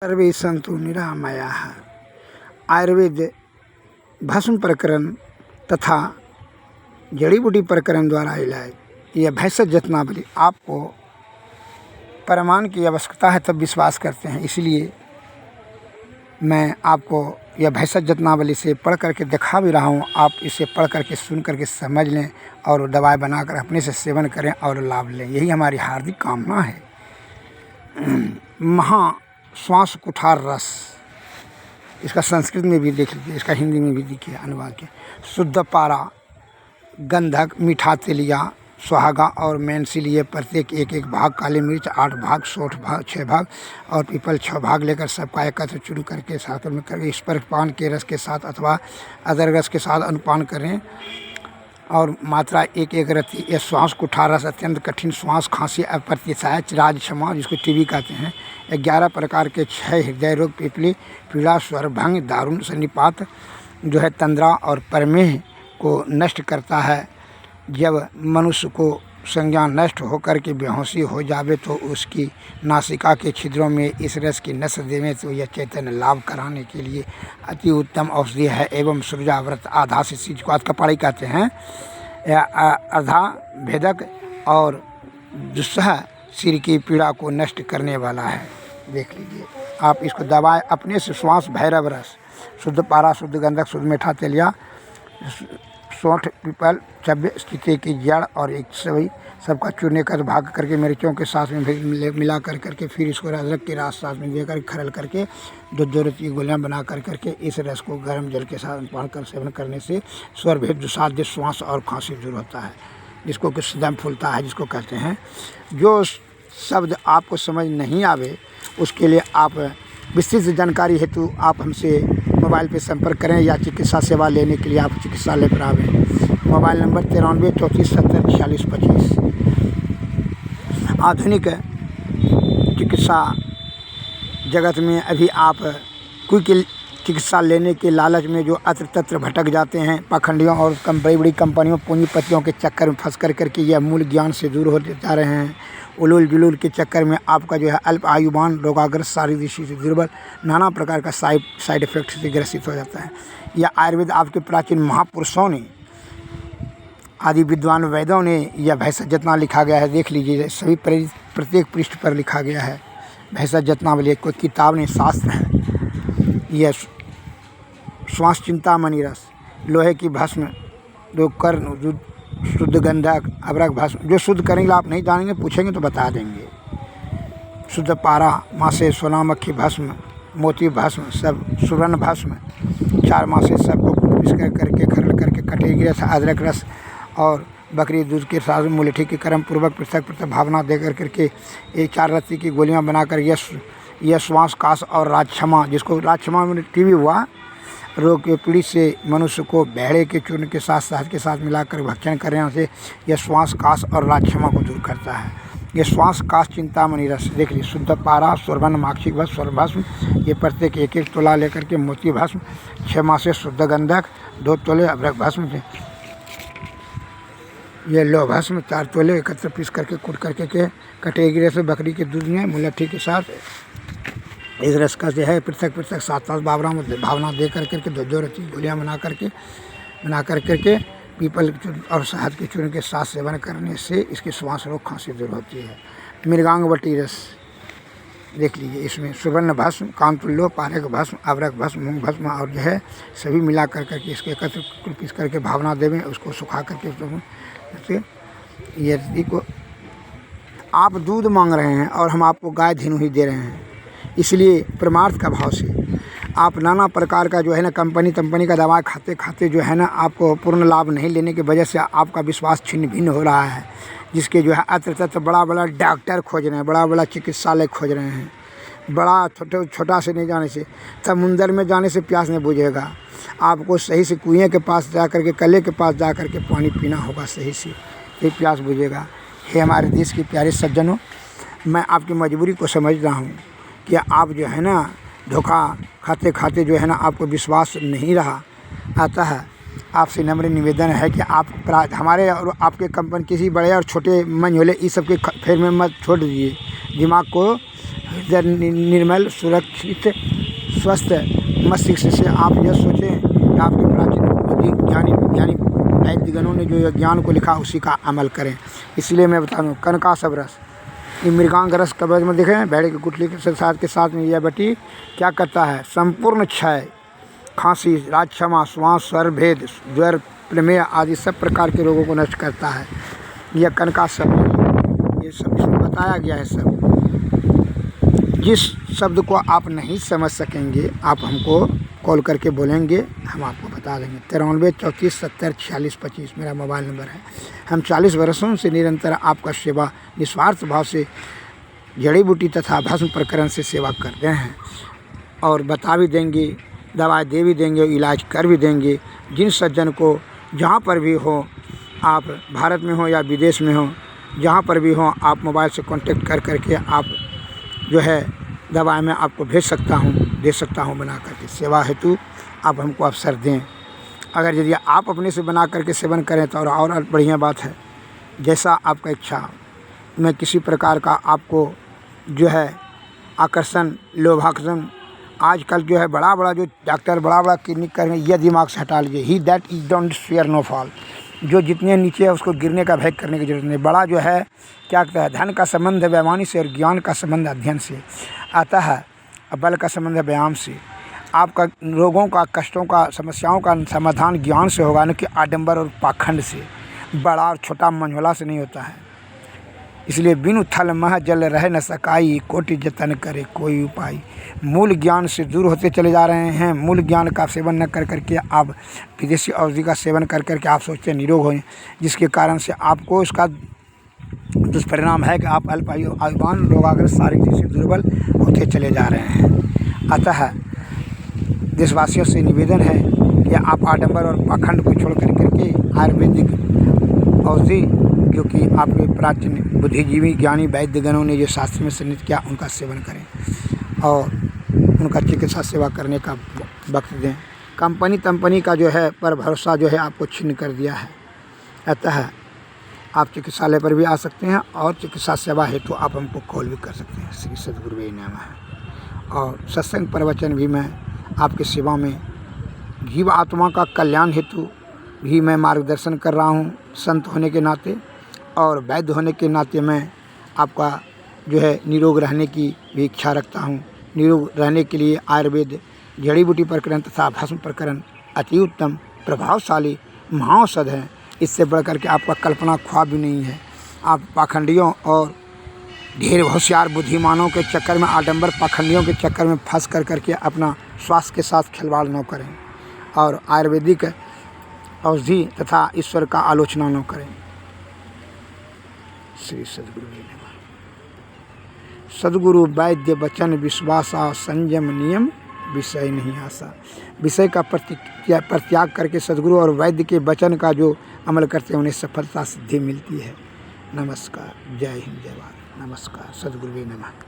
सर्वे सन्तु निरामयाः। आयुर्वेद भस्म प्रकरण तथा जड़ी बूटी प्रकरण द्वारा इलाज। यह भेषज जतनावली आपको प्रमाण की आवश्यकता है तब विश्वास करते हैं, इसलिए मैं आपको यह भेषज जतनावली से पढ़ करके दिखा भी रहा हूँ। आप इसे पढ़ करके सुन करके समझ लें और दवाई बनाकर अपने से सेवन करें और लाभ लें, यही हमारी हार्दिक कामना है। महा श्वास कुठार रस, इसका संस्कृत में भी देख लीजिए, इसका हिंदी में भी देखिए अनुवाद के। शुद्ध पारा, गंधक, मीठा तेलिया, सुहागा और मेंसी लिए प्रत्येक एक एक भाग, काली मिर्च 8 भाग, सौंठ भाग 6 भाग और पीपल 6 भाग लेकर सबका एकत्र चूर करके साथ में करके इस पर पान के रस के साथ अथवा अदरक रस के साथ अनुपान करें और मात्रा 1-1 रति। यह श्वास कुठार रस अत्यंत कठिन श्वास, खांसी, अप्रतिसाय, राजक्षमा जिसको टीबी कहते हैं, 11 प्रकार के 6 हृदय रोग, पीपली, पीड़ा, स्वरभंग, दारुण, सन्निपात जो है तंद्रा और प्रमेह को नष्ट करता है। जब मनुष्य को संज्ञान नष्ट होकर के बेहोशी हो जावे तो उसकी नासिका के छिद्रों में इस रस की नस देवें तो यह चैतन्य लाभ कराने के लिए अति उत्तम औषधि है। एवं सूर्याव्रत आधा से चीज को कपाड़ी कहते हैं, आधा भेदक और दुस्सह सिर की पीड़ा को नष्ट करने वाला है। देख लीजिए आप इसको दवाएं अपने से। श्वास भैरव रस, शुद्ध पारा, शुद्ध गंधक, शुद्ध मीठा तेलिया, सौंठ, पीपल, चब्बे, चिते की जड़ और एक सभी सबका चूरने कर भाग करके मिर्चों के साथ में मिला कर करके फिर इसको अदरक के रस साथ में देकर खरल करके 2 रत्ती गोलियां बना कर करके इस रस को गर्म जल के साथ पान कर सेवन करने से स्वर भेद, दुसाध्य, श्वास और खांसी दूर होता है, जिसको कि दम फूलता है जिसको कहते हैं। जो शब्द आपको समझ नहीं आवे उसके लिए आप विस्तृत जानकारी हेतु आप हमसे मोबाइल पे संपर्क करें या चिकित्सा सेवा लेने के लिए आप चिकित्सालय पर आवें। Mobile number 93 34 70 46 25। आधुनिक चिकित्सा जगत में अभी आप कोई चिकित्सा लेने के लालच में जो अत्र तत्र भटक जाते हैं, पाखंडियों और बड़ी बड़ी कंपनियों पूंजीपतियों के चक्कर में फंस करके यह मूल ज्ञान से दूर होते जा रहे हैं। उलूल जुलूल के चक्कर में आपका जो है अल्प आयुमान, रोगाग्रस्त, शारीरिक दृष्टि से दुर्बल, नाना प्रकार का साइड इफेक्ट से ग्रसित हो जाता है। यह आयुर्वेद आपके प्राचीन महापुरुषों ने, आदि विद्वान वैदों ने यह भेषज जतना लिखा गया है। देख लीजिए सभी प्रत्येक पृष्ठ पर लिखा गया है भेषज जतनावली। कोई किताब नहीं, शास्त्र है। यह श्वास चिंतामणि रस, लोहे की भस्म, जो कर्ण, शुद्ध गंधक, अबरक भस्म, जो शुद्ध करेंगे आप नहीं जानेंगे, पूछेंगे तो बता देंगे। शुद्ध पारा, मासे, सोनामक्खी भस्म, मोती भस्म, सब सुवर्ण भस्म, 4 मासे सबको पीस करके खरल करके कटेगी रस, अदरक रस और बकरी दूध के साथ मुलठी के कर्म पूर्वक पृथक भावना दे करके 4 रत्ती की गोलियां बनाकर यह श्वास, काश और राजक्षमा, जिसको राजक्षमा में टीबी हुआ रोग के पीड़ित से मनुष्य को भेड़े के चूर्ण के साथ शहद के साथ मिलाकर भक्षण करने से यह श्वास, काश और राजक्षमा को दूर करता है। यह श्वास, काश, चिंतामणि रस देख लीजिए। शुद्ध पारा, स्वर्ण माक्षिक भस्म, स्वर भस्म, ये प्रत्येक 1-1 तोला लेकर के मोती भस्म, 6 मासे शुद्ध गंधक, 2 तोले अबरक भस्म, ये लो भस्म 4 तोले एकत्र पीस करके कूट करके के कटेगी रस बकरी के दूध में मुलट्ठी के साथ इस रस का जो है पृथक 7 भावना दे करके 2 रत्ती गोलियां बना करके पीपल और शहद के चूर्ण के साथ सेवन करने से इसकी श्वास रोग, खांसी दूर होती है। मृगांगवटी रस देख लीजिए, इसमें सुवर्ण भस्म, कांतुल्लो, पारक भस्म, अबरक भस्म, मूंग भस्म और जो है सभी मिला करके इसके एकत्र पीस करके भावना देवें, उसको सुखा करके ये को आप दूध मांग रहे हैं और हम आपको गाय धीनु ही दे रहे हैं, इसलिए परमार्थ का भाव से आप नाना प्रकार का जो है ना कंपनी का दवा खाते जो है ना आपको पूर्ण लाभ नहीं लेने की वजह से आपका विश्वास छिन्न भिन्न हो रहा है, जिसके जो है अत्र तत्र बड़ा डॉक्टर खोज रहे हैं, बड़ा चिकित्सालय खोज रहे हैं। बड़ा छोटा से नहीं जाने से, समुंदर में जाने से प्यास नहीं बुझेगा। आपको सही से कुएँ के पास जा करके, कले के पास जा करके पानी पीना होगा सही से, ये प्यास बुझेगा। हे हमारे देश के प्यारे सज्जनों, मैं आपकी मजबूरी को समझ रहा हूँ कि आप जो है ना धोखा खाते जो है ना आपको विश्वास नहीं रहा आता है। आपसे नम्र निवेदन है कि आप हमारे और आपके कंपनी किसी बड़े और छोटे मंझोले इस सब के फेर में मत छोड़ दीजिए, दिमाग को हृदय निर्मल सुरक्षित स्वस्थ मस्तिष्क से आप यह सोचें कि आपके प्राचीन बुद्धि ज्ञानी वैद्यगणों ने जो ज्ञान को लिखा उसी का अमल करें। इसलिए मैं बता दूँ कनकासव रस, ये मृगांग रस कब्ज में देखें, भेड़े की गुठली के साथ में यह बटी क्या करता है, संपूर्ण क्षय, खांसी, राजक्षमा, श्वास, स्वर भेद, ज्वर, प्रमेय आदि सब प्रकार के रोगों को नष्ट करता है। यह कनकासव, ये सब इसमें बताया गया है। सब जिस शब्द को आप नहीं समझ सकेंगे आप हमको कॉल करके बोलेंगे, हम आपको बता देंगे। 93 34 70 46 25 मेरा मोबाइल नंबर है। हम 40 वर्षों से निरंतर आपका सेवा निस्वार्थ भाव से जड़ी बूटी तथा भस्म प्रकरण से सेवा करते हैं और बता भी देंगे, दवाई दे भी देंगे, इलाज कर भी देंगे। जिन सज्जन को जहाँ पर भी हो, आप भारत में हो या विदेश में हो, जहाँ पर भी हो, आप मोबाइल से कांटेक्ट कर करके आप जो है दवाई मैं आपको भेज सकता हूँ, दे सकता हूँ बना करके। सेवा हेतु आप हमको अवसर दें। अगर यदि आप अपने से बना करके सेवन करें तो और बढ़िया बात है। जैसा आपका इच्छा, मैं किसी प्रकार का आपको जो है आकर्षण, लोभाकर्षण, आजकल जो है बड़ा जो डॉक्टर बड़ा क्लिनिक कर रहे हैं, यह दिमाग से हटा लीजिए। ही that is don't fear no fall, जो जितने नीचे है उसको गिरने का भय करने की जरूरत नहीं। बड़ा जो है क्या कहता है, धन का संबंध है बेईमानी से और ज्ञान का संबंध अध्ययन से आता है, और बल का संबंध है व्यायाम से। आपका रोगों का, कष्टों का, समस्याओं का समाधान ज्ञान से होगा, न कि आडंबर और पाखंड से। बड़ा और छोटा मंझोला से नहीं होता है। इसलिए बिनु थल मह जल रह न सकाई, कोटि जतन करे कोई उपाय। मूल ज्ञान से दूर होते चले जा रहे हैं। मूल ज्ञान का सेवन न कर करके आप विदेशी औषधि का सेवन कर करके आप सोचते हैं निरोग हों, जिसके कारण से आपको इसका दुष्परिणाम है कि आप अल्पायुवान रोगाग्रस्त शारीरिक से दुर्बल होते चले जा रहे हैं। अतः देशवासियों से निवेदन है कि आप आडंबर और पाखंड को छोड़ करके आयुर्वेदिक औषधि जो कि आपके प्राचीन बुद्धिजीवी ज्ञानी वैद्यगणों ने जो शास्त्र में वर्णित किया उनका सेवन करें और उनका चिकित्सा सेवा करने का वक्त दें। कंपनी का जो है पर भरोसा जो है आपको छिन्न कर दिया है। अतः आप चिकित्सालय पर भी आ सकते हैं और चिकित्सा सेवा हेतु आप हमको कॉल भी कर सकते हैं। श्री सद्गुरुवे नमः। और सत्संग प्रवचन भी मैं आपकी सेवा में, जीव आत्मा का कल्याण हेतु भी मैं मार्गदर्शन कर रहा हूँ संत होने के नाते, और वैद्य होने के नाते मैं आपका जो है निरोग रहने की भी इच्छा रखता हूँ। निरोग रहने के लिए आयुर्वेद, जड़ी बूटी प्रकरण तथा भस्म प्रकरण अति उत्तम प्रभावशाली महाऔषध हैं। इससे बढ़कर के आपका कल्पना ख्वाब भी नहीं है। आप पाखंडियों और ढेर होशियार बुद्धिमानों के चक्कर में, आडंबर पाखंडियों के चक्कर में फंस कर करके अपना स्वास्थ्य के साथ खिलवाड़ न करें और आयुर्वेदिक औषधि तथा ईश्वर का आलोचना न करें। श्री सद्गुरु नमः। सद्गुरु वैद्य वचन विश्वासा, संयम नियम विषय नहीं आशा। विषय का परित्याग करके सद्गुरु और वैद्य के वचन का जो अमल करते हैं उन्हें सफलता सिद्धि मिलती है। नमस्कार, जय हिंद, जय भारत। नमस्कार, सद्गुरु नमः।